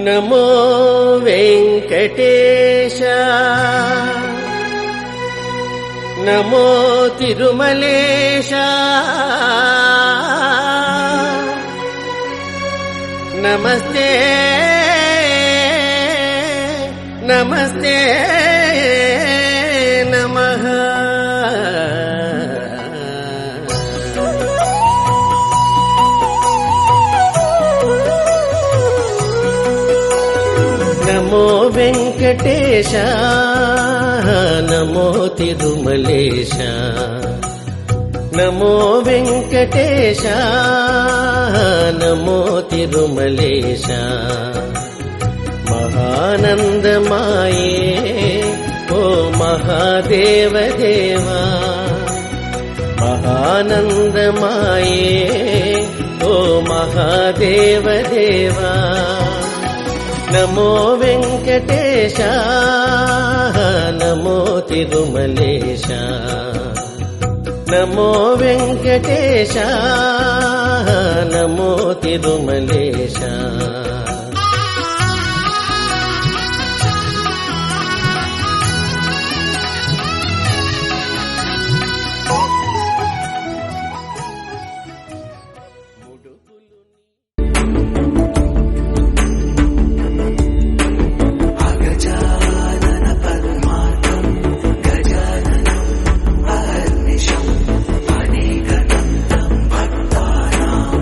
నమో వెంకటేశ నమో తిరుమలేశ నమస్తే నమస్తే నమః. నమో వెంకటేశ నమో తిరుమలేశ నమో వెంకటేశ నమో తిరుమలేశ. మహానందమాయే ఓ మహాదేవదేవా మహానందమాయే ఓ మహాదేవదేవా. నమో వెంకటేశ నమో తిరుమలేశ నమో వెంకటేశ నమో తిరుమలేశ. అనేకదంతం భక్తానాం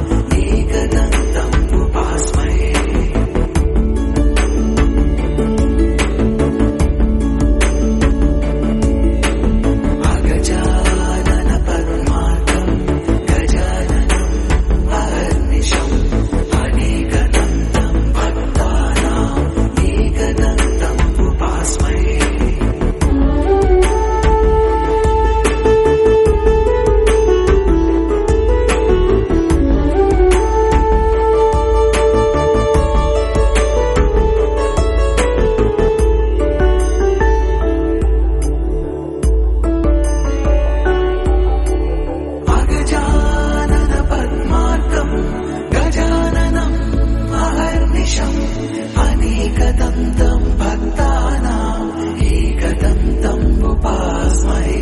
ఏకదంతం ఉపాస్మహే. అగజానన పద్మార్కం గజాననం అహర్నిశం అనేకదంతం భక్తానాం ఏకదంతం ఉపాస్మహే.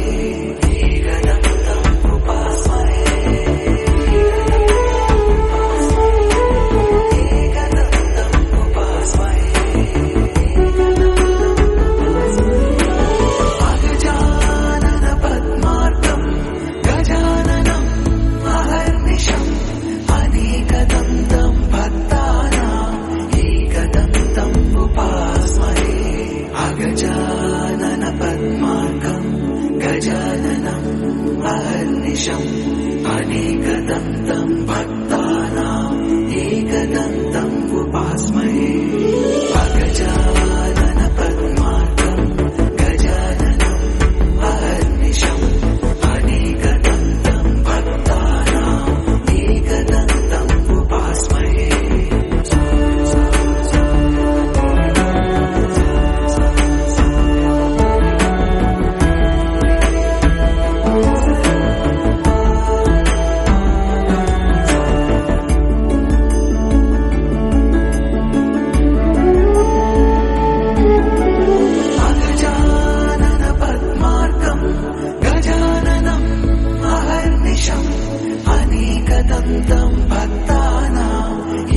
అనేకదంతం భక్తానాం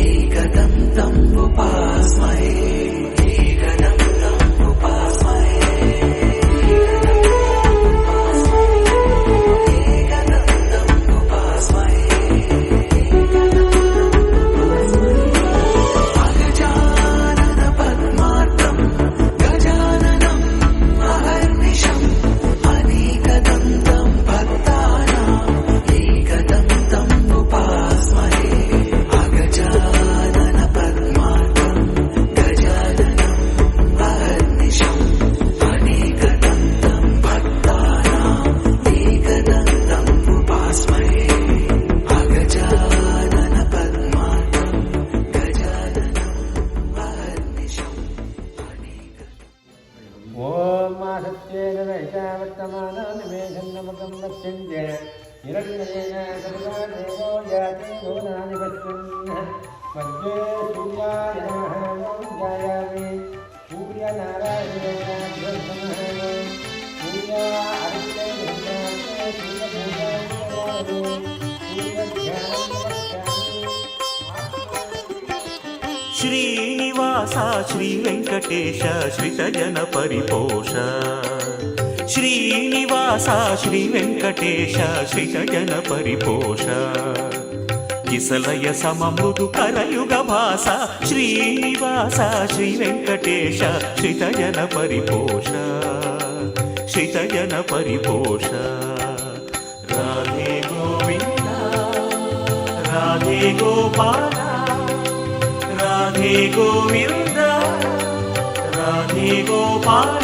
ఏకదంతం ఉపాస్మహే. ఏకదంతం ఉపాస్మహే. ఏకదంతం ఉపాస్మహే. అగజానన పద్మార్కం గజాననం అహర్నిశం అనేకదంతం భక్తానాం ఏకదంతం ఉపాస్మహే. అగజానన పద్మార్కం గజాననం అహర్నిశం అనేకదంతం భక్తానాం ఏకదంతం ఉపాస్మహే. అగజానన పద్మార్కం గజాననం అహర్నిశం ఓం మాసత్యేన వైశావర్తమానానిమేఘన్నమకం వత్స్యంజే హిరణ్యేన సర్వా దేవో యాతి భువనాని పశ్యన్ మధ్యే సూర్యాయ నమః. శ్రీనివాస శ్రీ వెంకటేశ శ్రితజన పరిపోష శ్రీనివాస శ్రీ వెంకటేశ శ్రితజన పరిపోష కిసలయ సమమృదు కరయుగ భాస శ్రీనివాస శ్రీ వెంకటేశ శ్రితజన పరిపోష శ్రితజన పరిపోష రాధే గోవింద రాధే గోపాల రాధే గోవింద రాధే గోపాల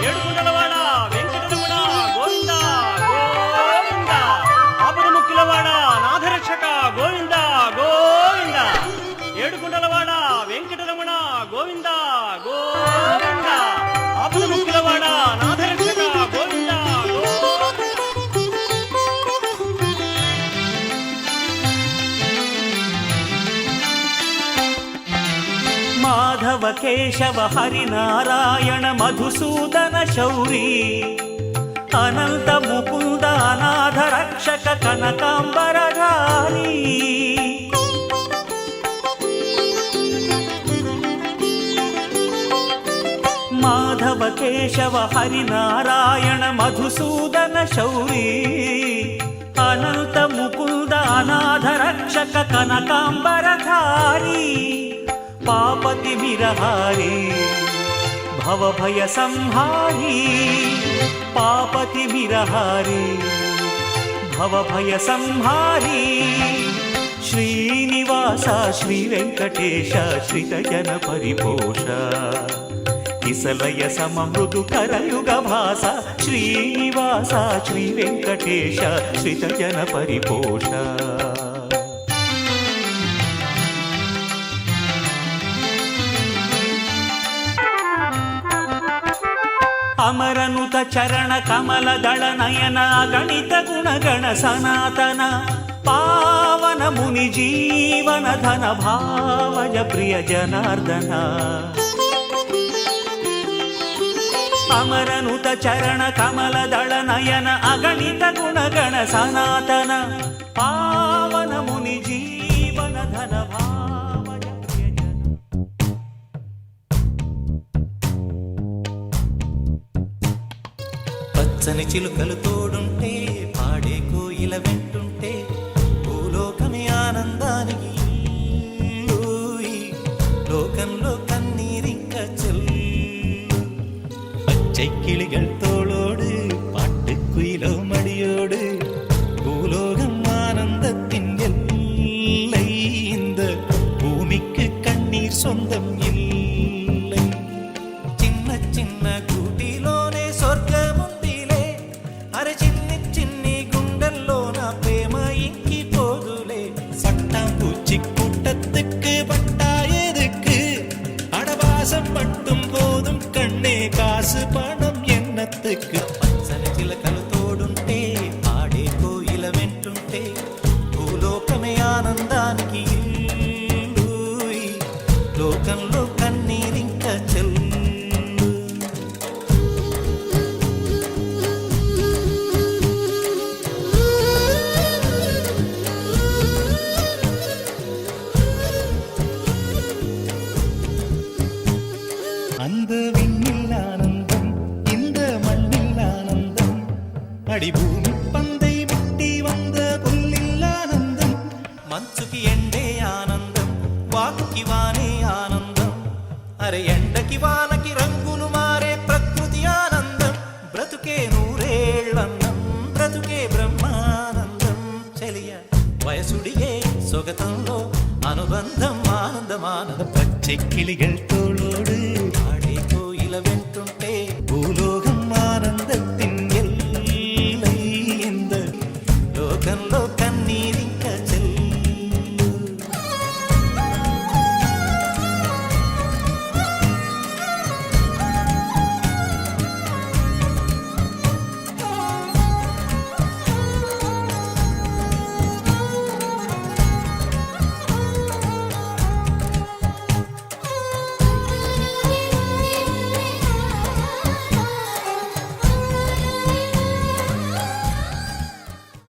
ఏడుకొండలవాడ వెంకటరమణ గోవింద గోవింద ఆపద ముక్కులవాడ నాథరక్షక గోవింద గోవింద ఏడుకొండలవాడ వెంకటరమణ గోవింద గోవింద ఆపద ముక్కులవాడ నాథరక్షక గోవింద మాధవ కేశవ హరినారాయణ మధుసూదన శౌరీ అనంత ముకుంద అనాథ రక్షక కనకాంబరధారి మాధవ కేశవ హరినారాయణ మధుసూదన శౌరీ అనంత ముకుంద అనాథ రక్షక కనకాంబరధారి పాపతి విరహారి భవభయ సంహారి పాపతి విరహారి భవభయ సంహారి శ్రీనివాస శ్రీ వెంకటేశ శ్రితజన పరిపోష కిసలయ సమమృదు కరయుగ భాస శ్రీనివాస శ్రీ వెంకటేశ శ్రితజన పరిపోష అమరనుత చరణ కమల దళ నయన గణిత గుణగణ సనాతన పావన ముని జీవన ధన భావజ ప్రియ జనార్దన అమరనుత చరణ కమల దళ నయన అగణిత గుణగణ సనాతన పావన ముని జీవన ధన భావజ ప్రియ పచ్చని చిలుకలు తోడుంటే పాడే కోయిల వెంటుంటే భూలోకమే ఆనందానికి ఊయి. లోకంలో కన్నీరింక చెల్లు പച്ചക്കിളികൾ തോളോട് പാട്ടുക്കുയിലോ മടിയോട് ഭൂലോകം ആനന്ദത്തിൻ എல்லை இந்த பூமிக்கு கண்ணீர் சொந்தம் இல்லை చిన్న చిన్న కూటిలోనే స్వర్గముందిలే అరే చిన్ని చిన్ని గుండెల్లో నా ప్రేమ ఇంకిపోదులే பட்டாம்பூச்சி கூட்டத்துக்கு பட்டா எதுக்கு அடவாசம் மட்டும் போதும் கண்ணே காசு பணம் ఎన్నத்துக்கு పచ్చని చిలకలు తోడుంటే పాడే కోయిల వెంటుంటే భూలోకమే ఆనందానికి ఇల్లు. లోకంలో కన్నీరింక చెల్లు அந்த விண்ணில் ஆனந்தம் இந்த மண்ணில் ஆனந்தம் அடிபூமி பந்தை விட்டி வந்த புல்லில் ஆனந்தம் మంచుకి ఎండే ఆనందం వాకుకి వానే ఆనందం అరే ఎండకి వానకి రంగులు మారే ప్రకృతి ఆనందం బ్రతుకే నూరేళ్ళన్నం బ్రతుకే బ్రహ్మానందం చెలియ వయసుడిగే సొగతంలో అనుబంధం ఆనందమానందం పచ్చை கிளிகள் தோளோடு